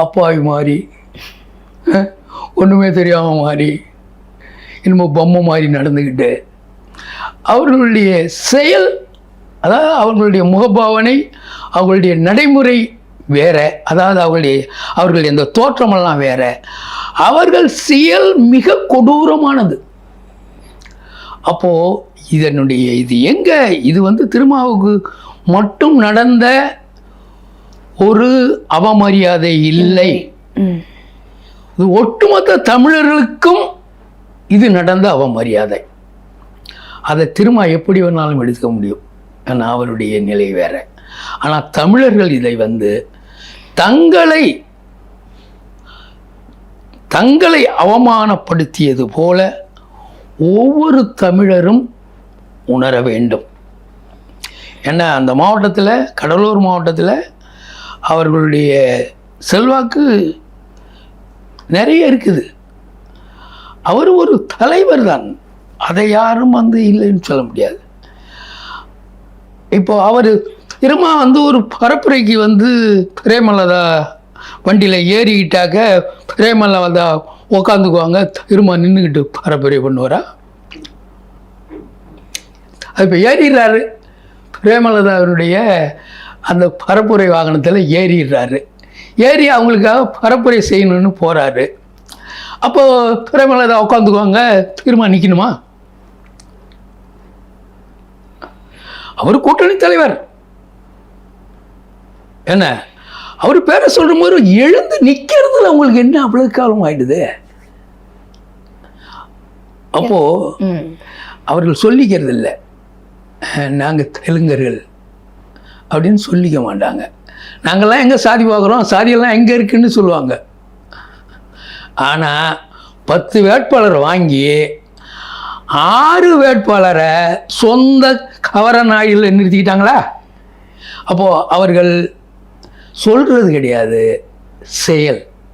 அப்பாவி மாதிரி ஒன்றுமே தெரியாமல் மாதிரி இன்னமும் பொம்மை மாதிரி நடந்துக்கிட்டு அவர்களுடைய செயல், அதாவது அவர்களுடைய முகபாவனை, அவர்களுடைய நடைமுறை வேற, அதாவது அவர்களுடைய இந்த தோற்றமெல்லாம் வேற, அவர்கள் செயல் மிக கொடூரமானது. அப்போது இது எங்கே, இது திருமாவுக்கு மட்டும் நடந்த ஒரு அவமரியாதை இல்லை, இது ஒட்டுமொத்த தமிழர்களுக்கும் இது நடந்த அவமரியாதை. அதை திருமா எப்படி வேணாலும் எடுத்துக்க முடியும், ஆனால் அவருடைய நிலை வேற. ஆனால் தமிழர்கள் இதை தங்களை அவமானப்படுத்தியது போல ஒவ்வொரு தமிழரும் உணர வேண்டும். ஏன்னா அந்த மாவட்டத்தில், கடலூர் மாவட்டத்தில் அவர்களுடைய செல்வாக்கு நிறைய இருக்குது. அவர் ஒரு தலைவர் தான், அதை யாரும் இல்லைன்னு சொல்ல முடியாது. இப்போ அவர் திரும்ப ஒரு பரப்புரைக்கு பிரேமலதா வண்டியில் ஏறிக்கிட்டாக்க பிரேமலதா உக்காந்துக்குவாங்க, திரும்ப நின்றுக்கிட்டு பரப்புரை பண்ணுவாரா? இப்போ ஏறிடுறாரு, பிரேமலதாவுடைய அந்த பரப்புரை வாகனத்தில் ஏறிடுறாரு. ஏறி அவங்களுக்காக பரப்புரை செய்யணும்னு போகிறாரு. அப்போது பிரேமலதா உட்காந்துக்குவாங்க, திரும்ப நிற்கணுமா? அவர் கூட்டணி தலைவர் என்ன, அவர் பேரை சொல்லும் போது எழுந்து நிற்கிறதுல அவங்களுக்கு என்ன அவ்வளவு காலம் ஆயிடுது? அப்போது அவர்கள் சொல்லிக்கிறது இல்லை, நாங்கள் தெலுங்கர்கள் அப்படின்னு சொல்லிக்க மாட்டாங்க. நாங்கள்லாம் எங்கே சாதி பார்க்குறோம், சாதியெல்லாம் எங்கே இருக்குன்னு சொல்லுவாங்க. ஆனால் 10 வேட்பாளர் வாங்கி 6 வேட்பாளரை சொந்த கவர நாயில் நிறுத்திக்கிட்டாங்களா? அப்போது அவர்கள் சொல்கிறது கிடையாது, செயல்.